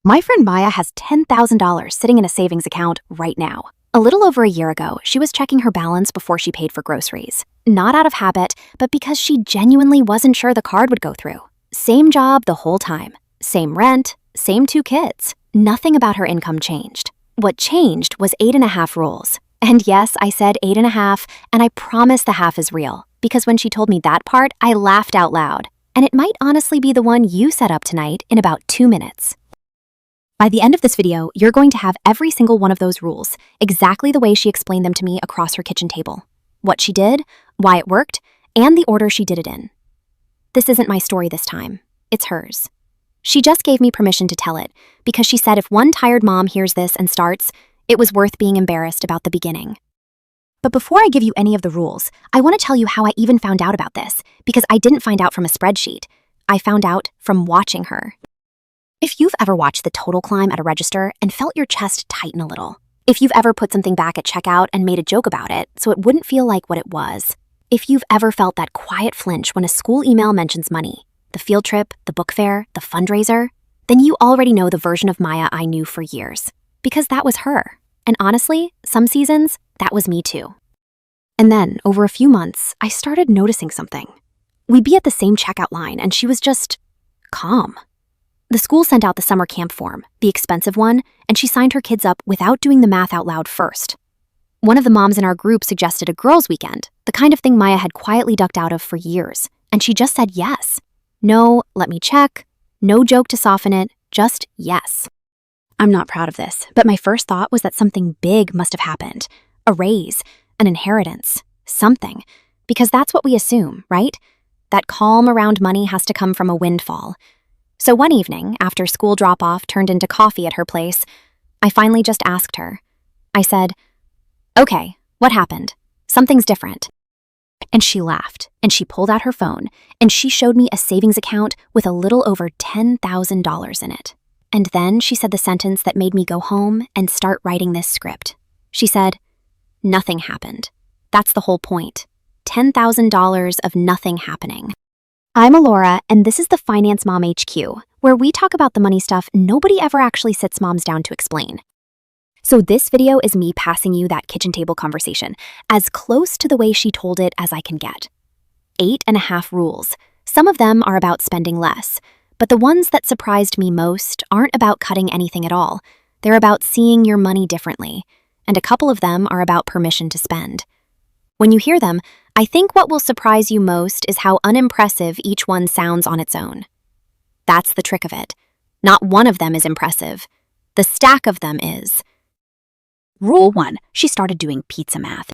My friend Maya has $10,000 sitting in a savings account right now. A little over a year ago, she was checking her balance before she paid for groceries. Not out of habit, but because she genuinely wasn't sure the card would go through. Same job the whole time. Same rent, same 2 kids. Nothing about her income changed. What changed was 8.5 rules. And yes, I said 8.5, and I promise the half is real. Because when she told me that part, I laughed out loud. And it might honestly be the one you set up tonight in about 2 minutes. By the end of this video, you're going to have every single one of those rules, exactly the way she explained them to me across her kitchen table. What she did, why it worked, and the order she did it in. This isn't my story this time. It's hers. She just gave me permission to tell it, because she said if one tired mom hears this and starts, it was worth being embarrassed about the beginning. But before I give you any of the rules, I want to tell you how I even found out about this, because I didn't find out from a spreadsheet. I found out from watching her. If you've ever watched the total climb at a register and felt your chest tighten a little, if you've ever put something back at checkout and made a joke about it so it wouldn't feel like what it was, if you've ever felt that quiet flinch when a school email mentions money, the field trip, the book fair, the fundraiser, then you already know the version of Maya I knew for years, because that was her. And honestly, some seasons, that was me too. And then, over a few months, I started noticing something. We'd be at the same checkout line and she was just calm. The school sent out the summer camp form, the expensive one, and she signed her kids up without doing the math out loud first. One of the moms in our group suggested a girls' weekend, the kind of thing Maya had quietly ducked out of for years, and she just said yes. No, let me check. No joke to soften it, just yes. I'm not proud of this, but my first thought was that something big must have happened. A raise, an inheritance, something. Because that's what we assume, right? That calm around money has to come from a windfall. So one evening, after school drop-off turned into coffee at her place, I finally just asked her. I said, "Okay, what happened? Something's different." And she laughed, and she pulled out her phone, and she showed me a savings account with a little over $10,000 in it. And then she said the sentence that made me go home and start writing this script. She said, "Nothing happened. That's the whole point. $10,000 of nothing happening." I'm Alora, and this is the Finance Mom HQ, where we talk about the money stuff nobody ever actually sits moms down to explain. So this video is me passing you that kitchen table conversation, as close to the way she told it as I can get. 8.5 rules. Some of them are about spending less, but the ones that surprised me most aren't about cutting anything at all. They're about seeing your money differently, and a couple of them are about permission to spend. When you hear them, I think what will surprise you most is how unimpressive each one sounds on its own. That's the trick of it. Not one of them is impressive. The stack of them is. Rule 1, she started doing pizza math.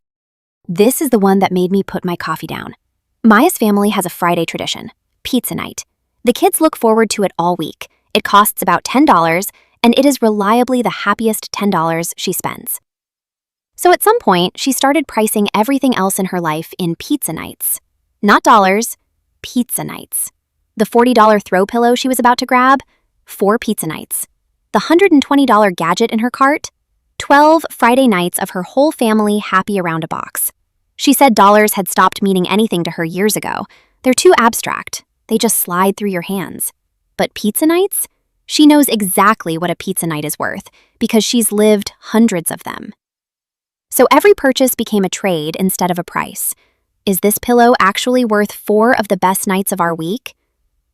This is the one that made me put my coffee down. Maya's family has a Friday tradition, pizza night. The kids look forward to it all week. It costs about $10, and it is reliably the happiest $10 she spends. So at some point, she started pricing everything else in her life in pizza nights. Not dollars, pizza nights. The $40 throw pillow she was about to grab, 4 pizza nights. The $120 gadget in her cart, 12 Friday nights of her whole family happy around a box. She said dollars had stopped meaning anything to her years ago. They're too abstract. They just slide through your hands. But pizza nights? She knows exactly what a pizza night is worth because she's lived hundreds of them. So every purchase became a trade instead of a price. Is this pillow actually worth 4 of the best nights of our week?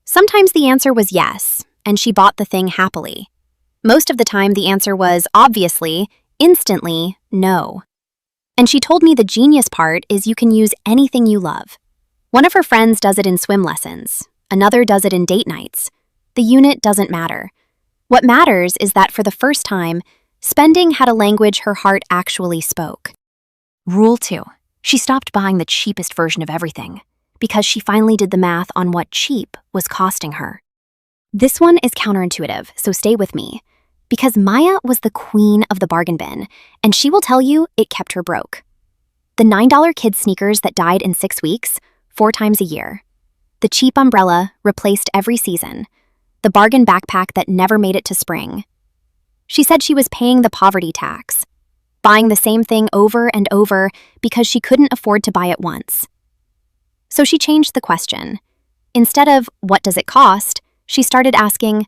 Sometimes the answer was yes, and she bought the thing happily. Most of the time the answer was obviously, instantly, no. And she told me the genius part is you can use anything you love. One of her friends does it in swim lessons. Another does it in date nights. The unit doesn't matter. What matters is that for the first time, spending had a language her heart actually spoke. Rule 2. She stopped buying the cheapest version of everything because she finally did the math on what cheap was costing her. This one is counterintuitive, so stay with me. Because Maya was the queen of the bargain bin, and she will tell you it kept her broke. The $9 kids sneakers that died in 6 weeks, 4 times a year. The cheap umbrella replaced every season. The bargain backpack that never made it to spring. She said she was paying the poverty tax, buying the same thing over and over because she couldn't afford to buy it once. So she changed the question. Instead of, what does it cost, she started asking,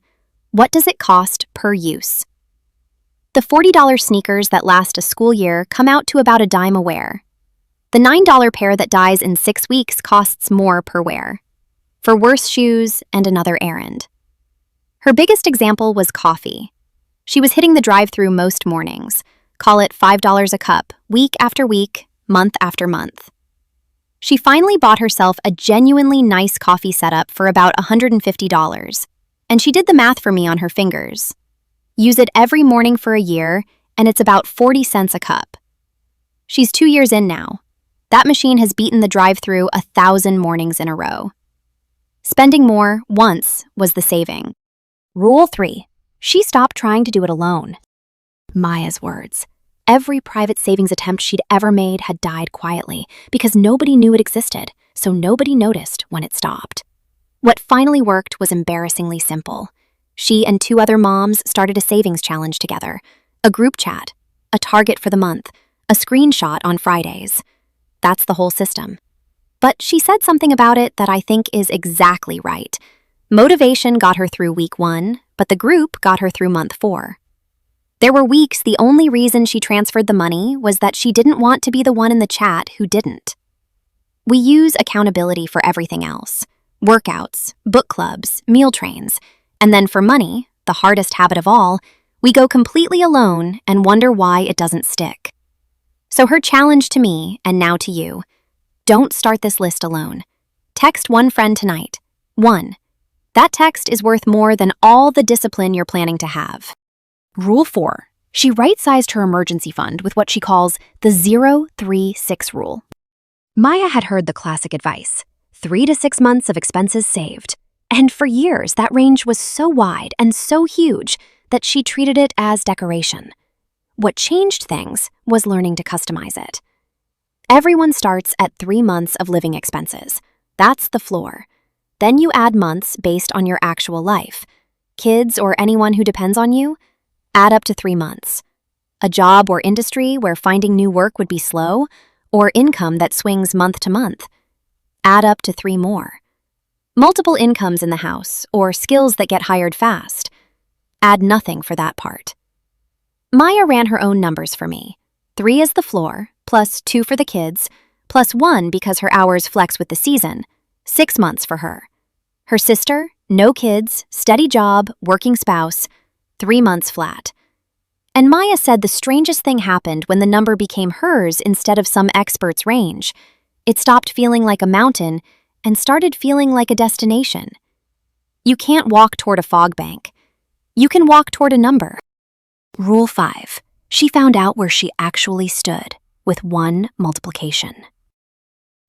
What does it cost per use? The $40 sneakers that last a school year come out to about a dime a wear. The $9 pair that dies in 6 weeks costs more per wear. For worse shoes and another errand. Her biggest example was coffee. She was hitting the drive-thru most mornings, call it $5 a cup, week after week, month after month. She finally bought herself a genuinely nice coffee setup for about $150, and she did the math for me on her fingers. Use it every morning for a year, and it's about 40 cents a cup. She's 2 years in now. That machine has beaten the drive-thru 1,000 mornings in a row. Spending more once was the saving. Rule 3. She stopped trying to do it alone. Maya's words. Every private savings attempt she'd ever made had died quietly because nobody knew it existed, so nobody noticed when it stopped. What finally worked was embarrassingly simple. She and 2 other moms started a savings challenge together, a group chat, a target for the month, a screenshot on Fridays. That's the whole system. But she said something about it that I think is exactly right. Motivation got her through week 1, but the group got her through month 4. There were weeks the only reason she transferred the money was that she didn't want to be the one in the chat who didn't. We use accountability for everything else. Workouts, book clubs, meal trains. And then for money, the hardest habit of all, we go completely alone and wonder why it doesn't stick. So her challenge to me, and now to you, don't start this list alone. Text one friend tonight. 1. That text is worth more than all the discipline you're planning to have. Rule 4. She right-sized her emergency fund with what she calls the 0-3-6 rule. Maya had heard the classic advice, 3 to 6 months of expenses saved. And for years, that range was so wide and so huge that she treated it as decoration. What changed things was learning to customize it. Everyone starts at 3 months of living expenses. That's the floor. Then you add months based on your actual life. Kids or anyone who depends on you, add up to 3 months. A job or industry where finding new work would be slow, or income that swings month to month, add up to 3 more. Multiple incomes in the house, or skills that get hired fast, add nothing for that part. Maya ran her own numbers for me. 3 is the floor, plus 2 for the kids, plus 1 because her hours flex with the season, 6 months for her. Her sister, no kids, steady job, working spouse, 3 months flat. And Maya said the strangest thing happened when the number became hers instead of some expert's range. It stopped feeling like a mountain and started feeling like a destination. You can't walk toward a fog bank. You can walk toward a number. Rule 5. She found out where she actually stood with 1 multiplication.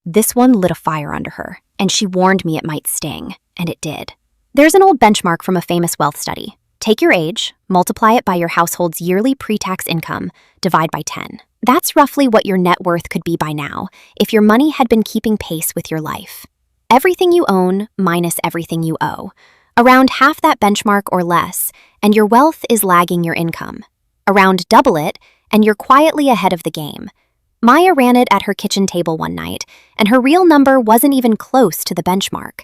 This one lit a fire under her, and she warned me it might sting, and it did. There's an old benchmark from a famous wealth study. Take your age, multiply it by your household's yearly pre-tax income, divide by 10. That's roughly what your net worth could be by now if your money had been keeping pace with your life. Everything you own minus everything you owe. Around half that benchmark or less, and your wealth is lagging your income. Around double it, and you're quietly ahead of the game. Maya ran it at her kitchen table one night, and her real number wasn't even close to the benchmark.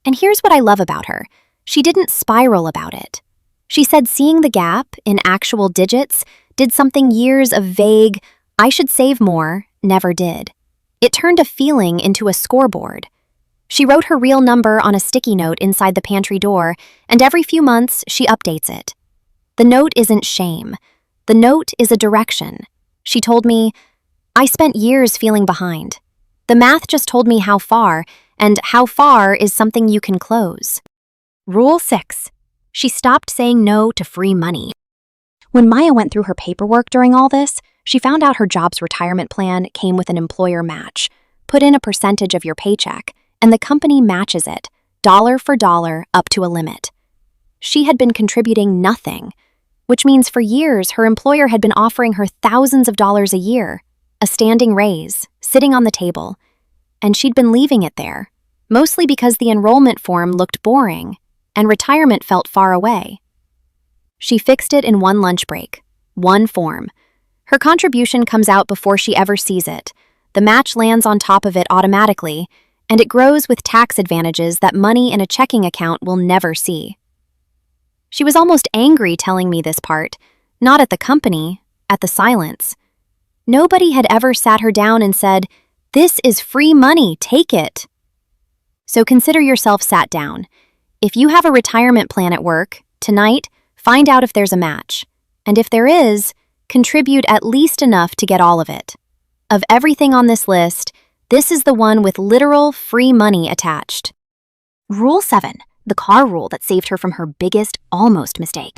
And here's what I love about her. She didn't spiral about it. She said seeing the gap in actual digits did something years of vague, I should save more, never did. It turned a feeling into a scoreboard. She wrote her real number on a sticky note inside the pantry door, and every few months she updates it. The note isn't shame. The note is a direction. She told me, I spent years feeling behind. The math just told me how far, and how far is something you can close. Rule 6. She stopped saying no to free money. When Maya went through her paperwork during all this, she found out her job's retirement plan came with an employer match. Put in a percentage of your paycheck, and the company matches it, dollar for dollar, up to a limit. She had been contributing nothing, which means for years her employer had been offering her thousands of dollars a year, a standing raise, sitting on the table, and she'd been leaving it there, mostly because the enrollment form looked boring and retirement felt far away. She fixed it in 1 lunch break, 1 form. Her contribution comes out before she ever sees it. The match lands on top of it automatically, and it grows with tax advantages that money in a checking account will never see. She was almost angry telling me this part, not at the company, at the silence. Nobody had ever sat her down and said, "This is free money, take it." So consider yourself sat down. If you have a retirement plan at work, tonight, find out if there's a match. And if there is, contribute at least enough to get all of it. Of everything on this list, this is the one with literal free money attached. Rule 7, the car rule that saved her from her biggest almost mistake.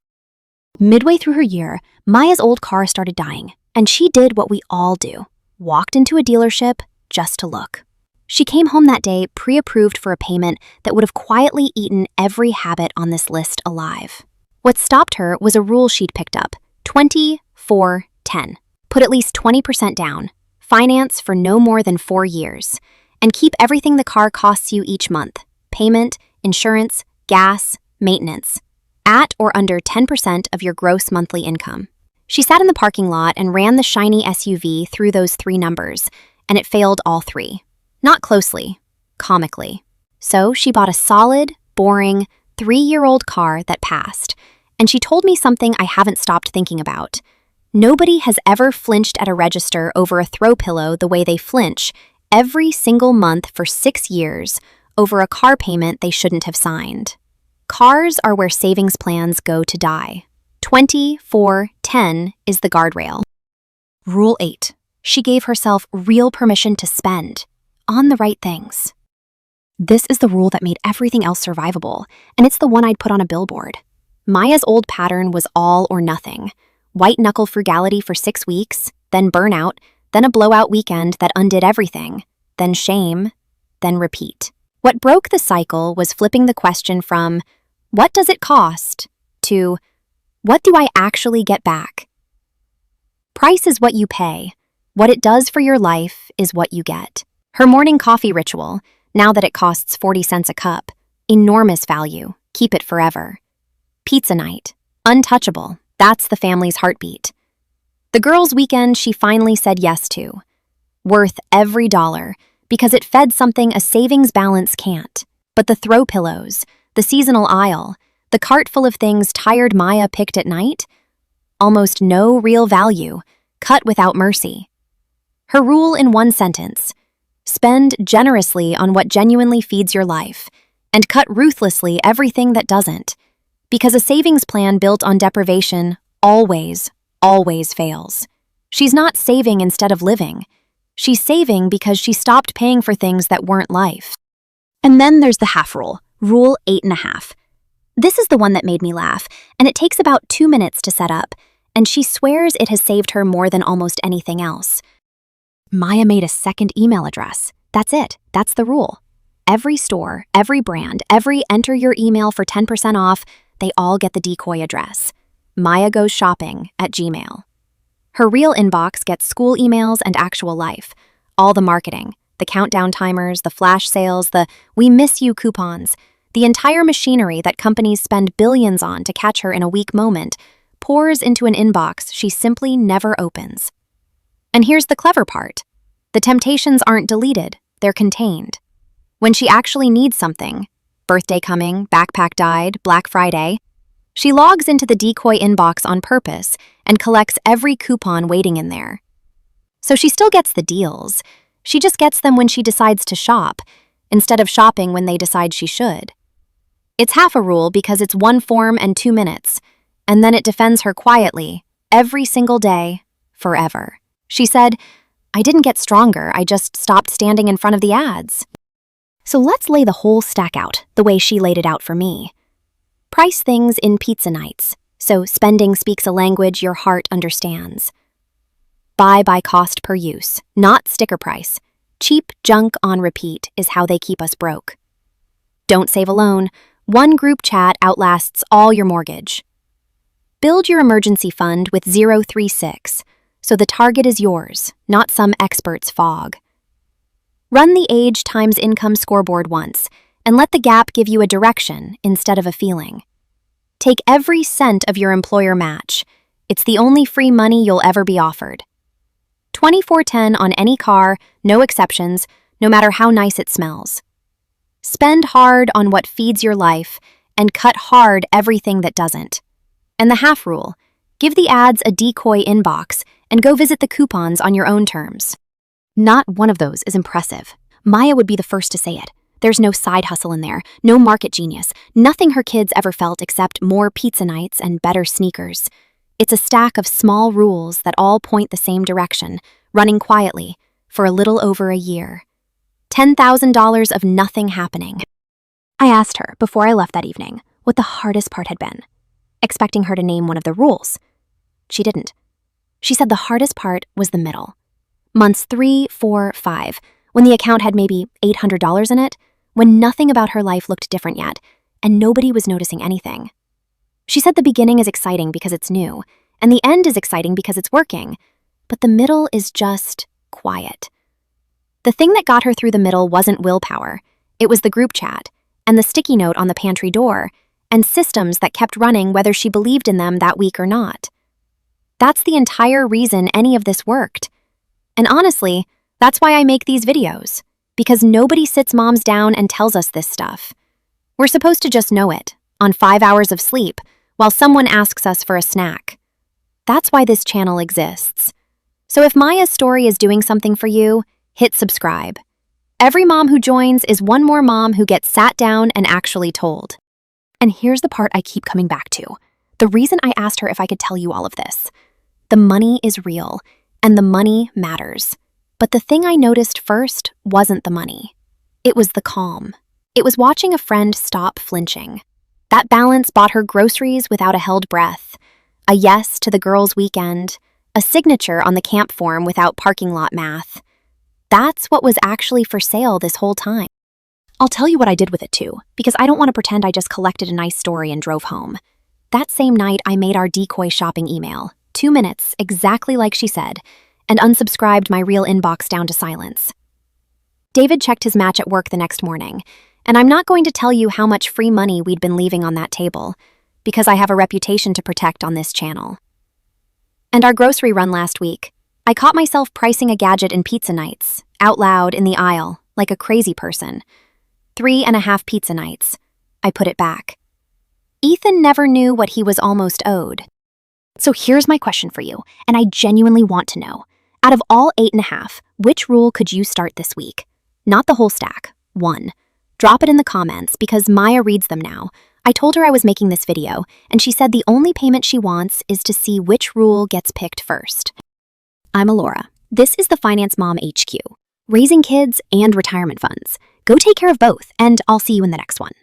Midway through her year, Maya's old car started dying, and she did what we all do, walked into a dealership just to look. She came home that day pre-approved for a payment that would have quietly eaten every habit on this list alive. What stopped her was a rule she'd picked up, 20-4-10. Put at least 20% down, finance for no more than 4 years, and keep everything the car costs you each month, payment, insurance, gas, maintenance, at or under 10% of your gross monthly income. She sat in the parking lot and ran the shiny SUV through those 3 numbers, and it failed all 3. Not closely, comically. So she bought a solid, boring, 3-year-old car that passed, and she told me something I haven't stopped thinking about. Nobody has ever flinched at a register over a throw pillow the way they flinch every single month for 6 years over a car payment they shouldn't have signed. Cars are where savings plans go to die. 20-4-10 is the guardrail. Rule 8. She gave herself real permission to spend on the right things. This is the rule that made everything else survivable, and it's the one I'd put on a billboard. Maya's old pattern was all or nothing. White-knuckle frugality for 6 weeks, then burnout, then a blowout weekend that undid everything, then shame, then repeat. What broke the cycle was flipping the question from, "What does it cost?" to, "What do I actually get back?" Price is what you pay. What it does for your life is what you get. Her morning coffee ritual, now that it costs 40 cents a cup, enormous value, keep it forever. Pizza night, untouchable, that's the family's heartbeat. The girls' weekend she finally said yes to. Worth every dollar, because it fed something a savings balance can't. But the throw pillows, the seasonal aisle, the cart full of things tired Maya picked at night? Almost no real value, cut without mercy. Her rule in one sentence: spend generously on what genuinely feeds your life, and cut ruthlessly everything that doesn't. Because a savings plan built on deprivation always fails. She's not saving instead of living. She's saving because she stopped paying for things that weren't life. And then there's the half rule, rule 8.5. This is the one that made me laugh, and it takes about 2 minutes to set up, and she swears it has saved her more than almost anything else. Maya made a second email address. That's it. That's the rule. Every store, every brand, every enter your email for 10% off, they all get the Decoy address. Maya goes shopping at Gmail. Her real inbox gets school emails and actual life. All the marketing, the countdown timers, the flash sales, the "we miss you" coupons, the entire machinery that companies spend billions on to catch her in a weak moment, pours into an inbox she simply never opens. And here's the clever part. The temptations aren't deleted, they're contained. When she actually needs something, birthday coming, backpack died, Black Friday, she logs into the Decoy inbox on purpose and collects every coupon waiting in there. So she still gets the deals. She just gets them when she decides to shop, instead of shopping when they decide she should. It's half a rule because it's 1 form and 2 minutes, and then it defends her quietly, every single day, forever. She said, "I didn't get stronger, I just stopped standing in front of the ads." So let's lay the whole stack out, the way she laid it out for me. Price things in pizza nights, so spending speaks a language your heart understands. Buy by cost per use, not sticker price. Cheap junk on repeat is how they keep us broke. Don't save alone. One group chat outlasts all your mortgage. Build your emergency fund with 036, so the target is yours, not some expert's fog. Run the age times income scoreboard once, and let the gap give you a direction instead of a feeling. Take every cent of your employer match. It's the only free money you'll ever be offered. 24/10 on any car, no exceptions, no matter how nice it smells. Spend hard on what feeds your life, and cut hard everything that doesn't. And the half rule: give the ads a Decoy inbox and go visit the coupons on your own terms. Not one of those is impressive. Maya would be the first to say it. There's no side hustle in there, no market genius, nothing her kids ever felt except more pizza nights and better sneakers. It's a stack of small rules that all point the same direction, running quietly, for a little over a year. $10,000 of nothing happening. I asked her, before I left that evening, what the hardest part had been, expecting her to name one of the rules. She didn't. She said the hardest part was the middle. Months 3, 4, 5, when the account had maybe $800 in it, when nothing about her life looked different yet, and nobody was noticing anything. She said the beginning is exciting because it's new, and the end is exciting because it's working, but the middle is just quiet. The thing that got her through the middle wasn't willpower. It was the group chat, and the sticky note on the pantry door, and systems that kept running whether she believed in them that week or not. That's the entire reason any of this worked. And honestly, that's why I make these videos, because nobody sits moms down and tells us this stuff. We're supposed to just know it, on 5 hours of sleep, while someone asks us for a snack. That's why this channel exists. So if Maya's story is doing something for you, hit subscribe. Every mom who joins is one more mom who gets sat down and actually told. And here's the part I keep coming back to. The reason I asked her if I could tell you all of this. The money is real, and the money matters. But the thing I noticed first wasn't the money. It was the calm. It was watching a friend stop flinching. That balance bought her groceries without a held breath, a yes to the girls' weekend, a signature on the camp form without parking lot math. That's what was actually for sale this whole time. I'll tell you what I did with it too, because I don't want to pretend I just collected a nice story and drove home. That same night, I made our Decoy shopping email, 2 minutes, exactly like she said, and unsubscribed my real inbox down to silence. David checked his match at work the next morning, and I'm not going to tell you how much free money we'd been leaving on that table, because I have a reputation to protect on this channel. And our grocery run last week, I caught myself pricing a gadget in pizza nights, out loud in the aisle, like a crazy person. 3.5 pizza nights. I put it back. Ethan never knew what he was almost owed. So here's my question for you, and I genuinely want to know. Out of all 8.5, which rule could you start this week? Not the whole stack. 1. Drop it in the comments because Maya reads them now. I told her I was making this video, and she said the only payment she wants is to see which rule gets picked first. I'm Alora. This is the Finance Mom HQ. Raising kids and retirement funds. Go take care of both, and I'll see you in the next one.